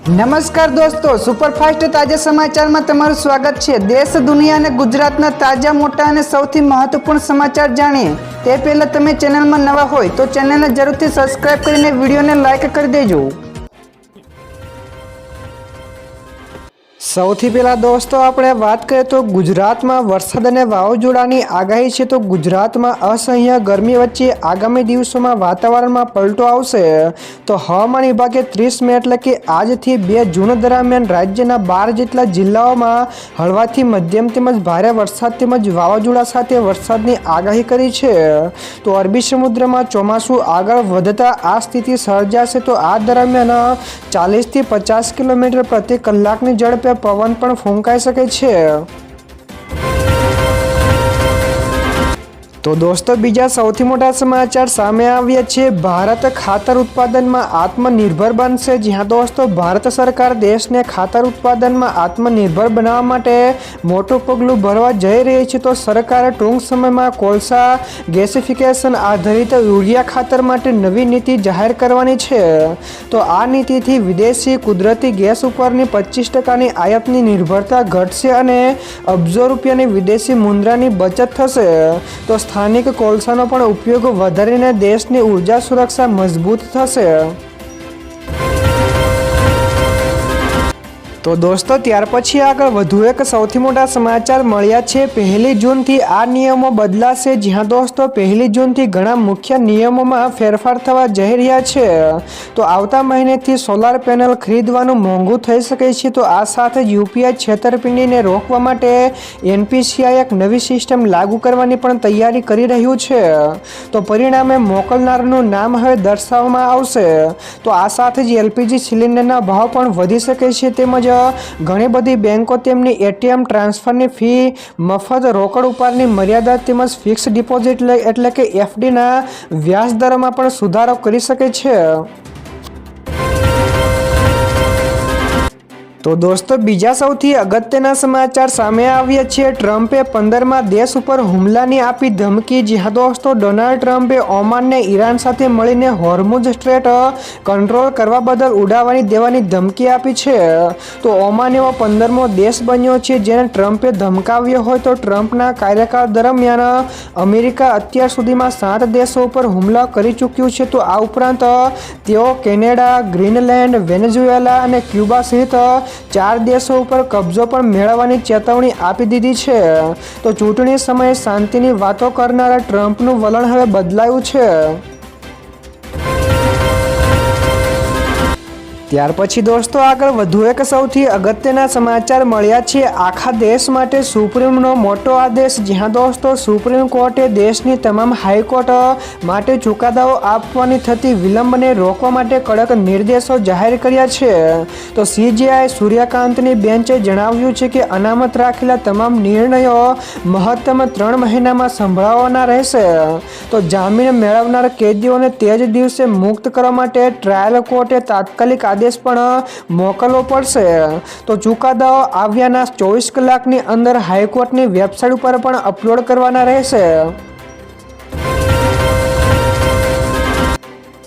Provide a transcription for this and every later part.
નમસ્કાર દોસ્તો, સુપરફાસ્ટ તાજા સમાચારમાં તમારું સ્વાગત છે। દેશ, દુનિયા અને ગુજરાતના તાજા, મોટા અને સૌથી મહત્વપૂર્ણ સમાચાર જાણીએ તે પહેલાં તમે ચેનલમાં નવા હોય તો ચેનલને જરૂરથી સબસ્ક્રાઇબ કરીને વિડીયોને લાઇક કરી દેજો। સૌથી પહેલાં દોસ્તો આપણે વાત કરીએ તો ગુજરાતમાં વરસાદ અને વાવાઝોડાની આગાહી છે। તો ગુજરાતમાં અસહ્ય ગરમી વચ્ચે આગામી દિવસોમાં વાતાવરણમાં પલટો આવશે। તો હવામાન વિભાગે 30 મે એટલે કે આજથી 2 જૂન દરમિયાન રાજ્યના 12 જેટલા જિલ્લાઓમાં હળવાથી મધ્યમ તેમજ ભારે વરસાદ તેમજ વાવાઝોડા સાથે વરસાદની આગાહી કરી છે। તો અરબી સમુદ્રમાં ચોમાસું આગળ વધતા આ સ્થિતિ સર્જાશે। તો આ દરમિયાન 40 થી 50 કિલોમીટર પ્રતિ કલાકની ઝડપે પવન પણ ફૂંકાઈ શકે છે। તો દોસ્તો બીજા સૌથી મોટા સમાચાર સામે આવ્યા છે। ભારત ખાતર ઉત્પાદનમાં આત્મનિર્ભર બનશે। જ્યાં દોસ્તો ભારત સરકાર દેશને ખાતર ઉત્પાદનમાં આત્મનિર્ભર બનાવવા માટે મોટું પગલું ભરવા જઈ રહી છે। તો સરકારે ટૂંક સમયમાં કોલસા ગેસિફિકેશન આધારિત યુરિયા ખાતર માટે નવી નીતિ જાહેર કરવાની છે। તો આ નીતિથી વિદેશી કુદરતી ગેસ ઉપરની 25% આયાતની નિર્ભરતા ઘટશે અને અબજો રૂપિયાની વિદેશી મુદ્રાની બચત થશે। તો સ્થાનિક કોલસાનો પણ ઉપયોગ વધારીને દેશની ઉર્જા સુરક્ષા મજબૂત થશે। તો દોસ્તો ત્યાર પછી આગળ વધુ એક સૌથી મોટા સમાચાર મળ્યા છે। 1 જૂનથી આ નિયમો બદલાશે। જ્યાં દોસ્તો 1 જૂનથી ઘણા મુખ્ય નિયમોમાં ફેરફાર થવા જઈ રહ્યા છે। તો આવતા મહિનેથી સોલાર પેનલ ખરીદવાનું મોંઘું થઈ શકે છે। તો આ સાથે યુપીઆઈ છેતરપિંડીને રોકવા માટે એનપીસીઆઈ એક નવી સિસ્ટમ લાગુ કરવાની પણ તૈયારી કરી રહ્યું છે। તો પરિણામે મોકલનારનું નામ હવે દર્શાવવામાં આવશે। તો આ સાથે જ એલપીજી સિલિન્ડરના ભાવ પણ વધી શકે છે। તેમજ ઘણી બધી બેંકો તેમની એટીએમ ટ્રાન્સફરની ફી, મફત રોકડ ઉપાડની મર્યાદા તેમજ ફિક્સ ડિપોઝિટ એટલે કે એફડીના વ્યાજ દરોમાં પણ સુધારો કરી શકે છે। તો દોસ્તો બીજા સૌથી અગત્યના સમાચાર સામે આવ્યા છે। ટ્રમ્પે 15મા દેશ ઉપર હુમલાની આપી ધમકી। જ્યાં દોસ્તો ડોનાલ્ડ ટ્રમ્પે ઓમાનને ઈરાન સાથે મળીને હોર્મુઝ સ્ટ્રેટ કંટ્રોલ કરવા બદલ ઉડાવવાની દેવાની ધમકી આપી છે। તો ઓમાન એવો 15મો દેશ બન્યો છે જેને ટ્રમ્પે ધમકાવ્યો હોય। તો ટ્રમ્પના કાર્યકાળ દરમિયાન અમેરિકા અત્યાર સુધીમાં 7 દેશો ઉપર હુમલા કરી ચૂક્યું છે। તો આ ઉપરાંત તેઓ કેનેડા, ગ્રીનલેન્ડ, વેનેઝુએલા અને ક્યુબા સહિત 4 દેશો ઉપર કબજો પણ મેળવવાની ચેતવણી આપી દીધી છે। તો ચૂંટણી સમયે શાંતિની વાતો કરનારા ટ્રમ્પનું વલણ હવે બદલાયું છે। ત્યાર પછી દોસ્તો આગળ વધુ એક સૌથી અગત્યના સમાચાર મળ્યા છે। આખા દેશ માટે સુપ્રીમનો મોટો આદેશ। જ્યાં દોસ્તો સુપ્રીમ કોર્ટે દેશની તમામ હાઈકોર્ટ માટે ચુકાદાઓ આપવાની થતી વિલંબને રોકવા માટે કડક નિર્દેશો જાહેર કર્યા છે। તો સીજેઆઈ સૂર્યકાંતની બેન્ચે જણાવ્યું છે કે અનામત રાખેલા તમામ નિર્ણયો મહત્તમ 3 મહિનામાં સંભળાવવાના રહેશે। તો જામીન મેળવનાર કેદીઓને તે જ દિવસે મુક્ત કરવા માટે ટ્રાયલ કોર્ટે તાત્કાલિક આદેશ પણ મોકલવો પડશે। તો ચુકાદાઓ આવ્યાના 24 કલાકની અંદર હાઈકોર્ટની વેબસાઇટ ઉપર પણ અપલોડ કરવાના રહેશે।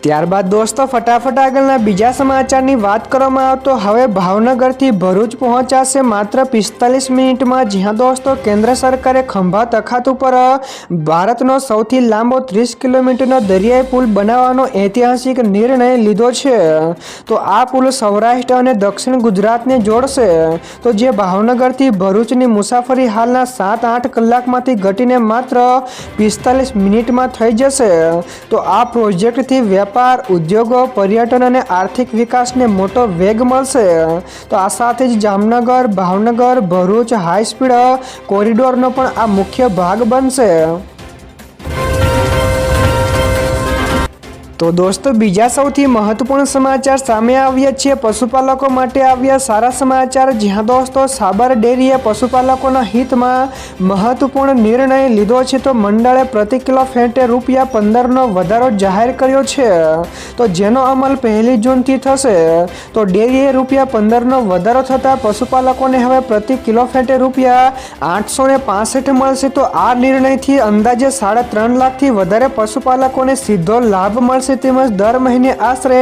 ત્યારબાદ દોસ્તો ફટાફટ આગળના બીજા સમાચારની વાત કરવામાં આવે તો હવે ભાવનગરથી ભરૂચ પહોંચાશે માત્ર 45 મિનિટમાં। જ્યાં દોસ્તો કેન્દ્ર સરકારે ખંભાત અખાત ઉપર ભારતનો સૌથી લાંબો 30 કિલોમીટરનો દરિયાઈ પુલ બનાવવાનો ઐતિહાસિક નિર્ણય લીધો છે। તો આ પુલ સૌરાષ્ટ્ર અને દક્ષિણ ગુજરાતને જોડશે। તો જે ભાવનગરથી ભરૂચની મુસાફરી હાલના 7-8 કલાકમાંથી ઘટીને માત્ર 45 મિનિટમાં થઈ જશે। તો આ પ્રોજેક્ટથી વેપાર, ઉદ્યોગો, પર્યટન અને આર્થિક વિકાસને મોટો વેગ મળશે। તો આ સાથે જ જામનગર, ભાવનગર, ભરૂચ હાઈ સ્પીડ કોરિડોરનો પણ આ મુખ્ય ભાગ બનશે। તો દોસ્તો બીજા સૌથી મહત્વપૂર્ણ સમાચાર સામે આવ્યા છે। પશુપાલકો માટે આવ્યા સારા સમાચાર। જ્યાં દોસ્તો સાબર ડેરીએ પશુપાલકોના હિતમાં મહત્વપૂર્ણ નિર્ણય લીધો છે। તો મંડળે પ્રતિ કિલો ફેટે ₹15નો વધારો જાહેર કર્યો છે। તો જેનો અમલ 1 જૂનથી થશે। તો ડેરીએ ₹15નો વધારો થતાં પશુપાલકોને હવે પ્રતિ કિલો ફેટે ₹865 મળશે। તો આ નિર્ણયથી અંદાજે 3.5 લાખથી વધારે પશુપાલકોને સીધો લાભ મળશે। થશે, તેમજ દર મહિને આશરે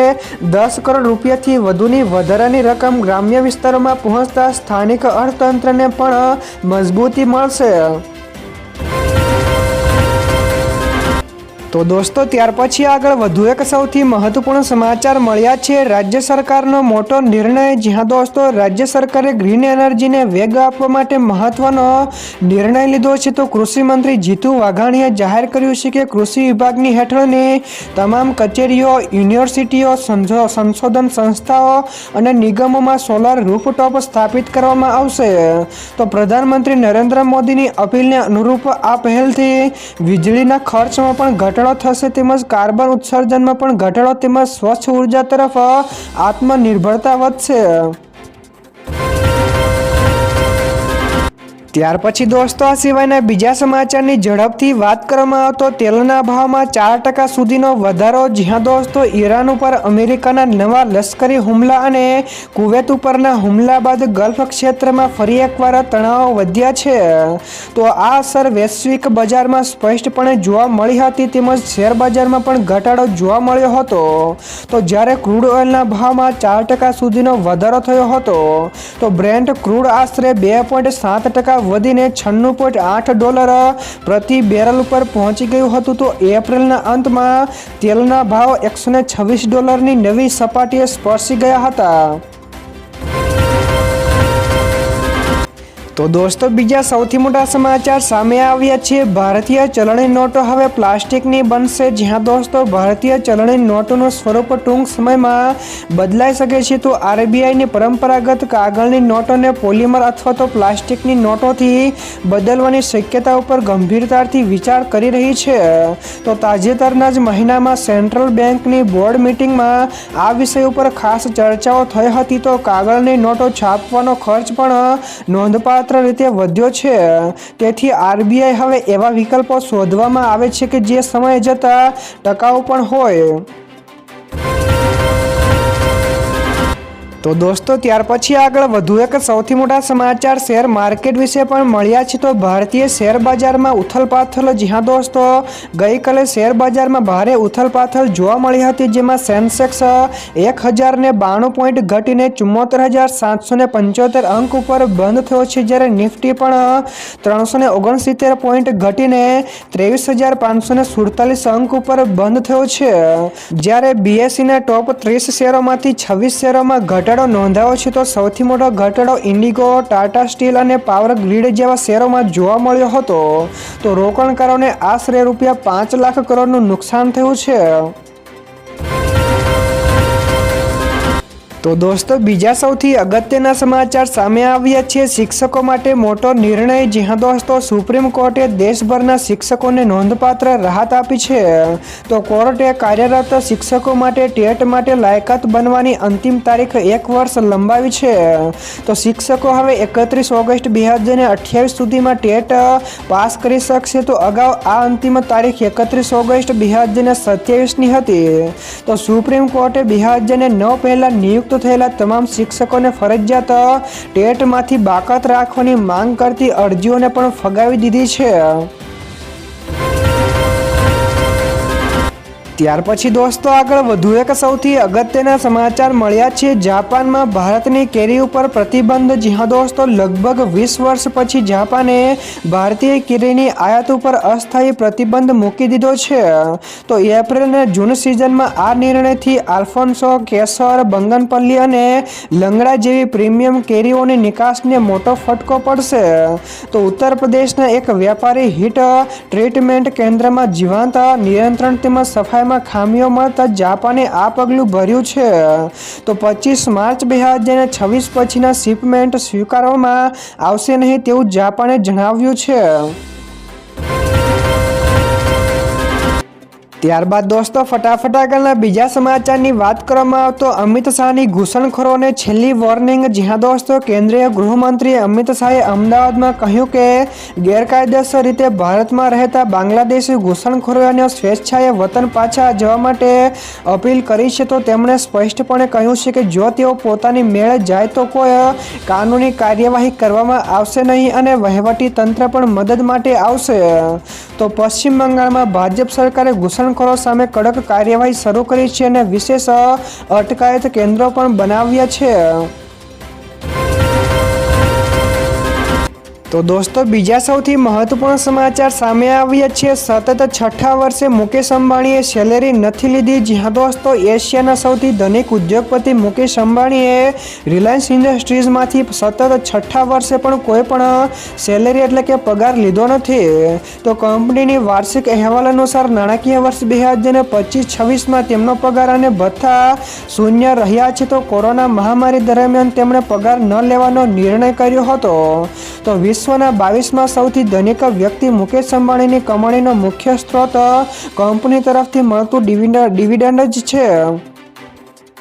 10 કરોડ રૂપિયાથી વધુની વધારાની રકમ ગ્રામ્ય વિસ્તારોમાં પહોંચતા સ્થાનિક અર્થતંત્રને પણ મજબૂતી મળશે. તો દોસ્તો ત્યાર પછી આગળ વધુ એક સૌથી મહત્વપૂર્ણ સમાચાર મળ્યા છે. રાજ્ય સરકારનો મોટો નિર્ણય. જ્યાં દોસ્તો રાજ્ય સરકારે ગ્રીન એનર્જીને વેગ આપવા માટે મહત્વનો નિર્ણય લીધો છે. તો કૃષિ મંત્રી જીતુ વાઘાણીએ જાહેર કર્યું છે કે કૃષિ વિભાગની હેઠળની તમામ કચેરીઓ, યુનિવર્સિટીઓ, સંશોધન સંસ્થાઓ અને નિગમોમાં સોલાર રૂફટોપ સ્થાપિત કરવામાં આવશે. તો પ્રધાનમંત્રી નરેન્દ્ર મોદીની અપીલને અનુરૂપ આ પહેલથી વીજળીના ખર્ચમાં પણ ઘટાડો થશે, તેમજ કાર્બન ઉત્સર્જનમાં પણ ઘટાડો તેમજ સ્વચ્છ ઉર્જા તરફ આત્મનિર્ભરતા વધશે. ત્યાર પછી દોસ્તો આ સિવાયના બીજા સમાચારની ઝડપથી વાત કરવામાં આવે તો તેલના ભાવમાં 4% સુધીનો વધારો. જ્યાં દોસ્તો ઈરાન ઉપર અમેરિકાના નવા લશ્કરી હુમલા અને કુવૈત ઉપરના હુમલા બાદ ગલ્ફ ક્ષેત્રમાં ફરી એકવાર તણાવ વધ્યા છે. તો આ અસર વૈશ્વિક બજારમાં સ્પષ્ટપણે જોવા મળી હતી, તેમજ શેર બજારમાં પણ ઘટાડો જોવા મળ્યો હતો. તો જ્યારે ક્રૂડ ઓઇલના ભાવમાં 4% સુધીનો વધારો થયો હતો, તો બ્રેન્ટ ક્રૂડ આશરે 2.7% વધીને $96.8 પ્રતિ બેરલ ઉપર પહોંચી ગયું હતું. તો એપ્રિલના અંતમાં તેલના ભાવ $126ની નવી સપાટીએ સ્પર્શી ગયા હતા. તો દોસ્તો બીજા સૌથી મોટા સમાચાર સામે આવ્યા છે. ભારતીય ચલણી નોટો હવે પ્લાસ્ટિકની બનશે. જ્યાં દોસ્તો ભારતીય ચલણી નોટોનું સ્વરૂપ ટૂંક સમયમાં બદલાઈ શકે છે. તો આરબીઆઈની પરંપરાગત કાગળની નોટોને પોલિમર અથવા તો પ્લાસ્ટિકની નોટોથી બદલવાની શક્યતા ઉપર ગંભીરતાથી વિચાર કરી રહી છે. તો તાજેતરના જ મહિનામાં સેન્ટ્રલ બેંકની બોર્ડ મિટિંગમાં આ વિષય ઉપર ખાસ ચર્ચાઓ થઈ હતી. તો કાગળની નોટો છાપવાનો ખર્ચ પણ નોંધપાત્ર રીતે વધ્યો છે. તેથી આરબીઆઈ હવે એવા વિકલ્પો શોધવામાં આવે છે કે જે સમય જતાં ટકાઉ પણ હોય. તો દોસ્તો ત્યાર પછી આગળ વધુ એક સૌથી મોટા સમાચાર શેર માર્કેટ વિશે પણ મળ્યા છે. તો ભારતીય શેર બજારમાં ઉથલપાથલ. જ્યાં દોસ્તો ગઈકાલે શેર બજારમાં ભારે ઉથલપાથલ જોવા મળી હતી, જેમાં સેન્સેક્સ 1092 પોઈન્ટ ઘટીને 74,775 અંક ઉપર બંધ થયો છે, જ્યારે નિફ્ટી પણ 369 પોઈન્ટ ઘટીને 23,547 અંક ઉપર બંધ થયો છે. જ્યારે બીએસઈના ટોપ 30 શેરોમાંથી 26 શેરોમાં ઘટાડો નોંધાયો છે. તો સૌથી મોટો ઘટાડો ઇન્ડિગો, ટાટા સ્ટીલ અને પાવર ગ્રીડ જેવા શેરોમાં જોવા મળ્યો હતો. તો રોકાણકારોને આશરે ₹5 લાખ કરોડનું નુકસાન થયું છે. તો દોસ્તો બીજા સૌથી અગત્યના સમાચાર સામે આવ્યા છે. શિક્ષકો માટે મોટો નિર્ણય. જ્યાં દોસ્તો સુપ્રીમ કોર્ટે દેશભરના શિક્ષકોને નોંધપાત્ર રાહત આપી છે. તો કોર્ટે કાર્યરત શિક્ષકો માટે ટેટ માટે લાયકાત બનવાની અંતિમ તારીખ 1 વર્ષ લંબાવી છે. તો શિક્ષકો હવે 31 ઓગસ્ટ 2028 સુધીમાં ટેટ પાસ કરી શકશે. તો અગાઉ આ અંતિમ તારીખ 31 ઓગસ્ટ 2027ની હતી. તો સુપ્રીમ કોર્ટે 2009 પહેલા નિયુક્ત થયેલા તમામ શિક્ષકોને ફરજિયાત ટેટમાંથી બાકાત રાખવાની માંગ કરતી અરજીઓને પણ ફગાવી દીધી છે. ત્યાર પછી દોસ્તો આગળ વધુ એક સૌથી અગત્યના સમાચાર મળ્યા છે. જાપાનમાં ભારતની કેરી ઉપર પ્રતિબંધ. જ્યાં દોસ્તો લગભગ 20 વર્ષ પછી જાપાને ભારતીય કેરીની આયાત ઉપર અસ્થાયી પ્રતિબંધ મૂકી દીધો છે. તો એપ્રિલ અને જૂન સિઝનમાં આ નિર્ણયથી આલ્ફોન્સો, કેસર, બંગનપલ્લી અને લંગડા જેવી પ્રીમિયમ કેરીઓની નિકાસને મોટો ફટકો પડશે. તો ઉત્તર પ્રદેશના એક વ્યાપારી હીટ ટ્રીટમેન્ટ કેન્દ્રમાં જીવાંત નિયંત્રણ તેમજ સફાઈ ખામીઓ મળતા જાપાને આ પગલું ભર્યું છે. તો 25 માર્ચ 2026 પછીના શિપમેન્ટ સ્વીકારવામાં આવશે નહીં તેવું જાપાને જણાવ્યું છે. ત્યારબાદ દોસ્તો ફટાફટ આગળના બીજા સમાચારની વાત કરવામાં આવે તો અમિત શાહની ઘૂસણખોરોને છેલ્લી વોર્નિંગ. જ્યાં દોસ્તો કેન્દ્રીય ગૃહમંત્રી અમિત શાહે અમદાવાદમાં કહ્યું કે ગેરકાયદેસર રીતે ભારતમાં રહેતા બાંગ્લાદેશી ઘૂસણખોરોને સ્વેચ્છાએ વતન પાછા જવા માટે અપીલ કરી છે. તો તેમણે સ્પષ્ટપણે કહ્યું છે કે જો તેઓ પોતાની મેળે જાય તો કોઈ કાનૂની કાર્યવાહી કરવામાં આવશે નહીં અને વહીવટી તંત્ર પણ મદદ માટે આવશે. તો પશ્ચિમ બંગાળમાં ભાજપ સરકારે ઘૂસણ ઘુસણખોરો સામે કડક કાર્યવાહી શરૂ કરી છે અને વિશેષ અટકાયત કેન્દ્રો પણ બનાવ્યા છે। તો દોસ્તો બીજા સૌથી મહત્વપૂર્ણ સમાચાર સામે આવ્યા છે। સતત 6થા વર્ષે મુકેશ અંબાણીએ સેલેરી નથી લીધી। જ્યાં દોસ્તો એશિયાના સૌથી ધનિક ઉદ્યોગપતિ મુકેશ અંબાણીએ રિલાયન્સ ઇન્ડસ્ટ્રીઝમાંથી સતત 6થા વર્ષે પણ કોઈ પણ સેલેરી એટલે કે પગાર લીધો નથી। તો કંપનીની વાર્ષિક અહેવાલ અનુસાર નાણાકીય વર્ષ 2025-26માં તેમનો પગાર અને ભથ્થા શૂન્ય રહ્યા છે। તો કોરોના મહામારી દરમિયાન તેમણે પગાર ન લેવાનો નિર્ણય કર્યો હતો। તો વિશ્વના 22માં સૌથી ધનિક વ્યક્તિ મુકેશ અંબાણીની કમાણીનો મુખ્ય સ્ત્રોત કંપની તરફથી મળતું ડિવિડન્ડ જ છે।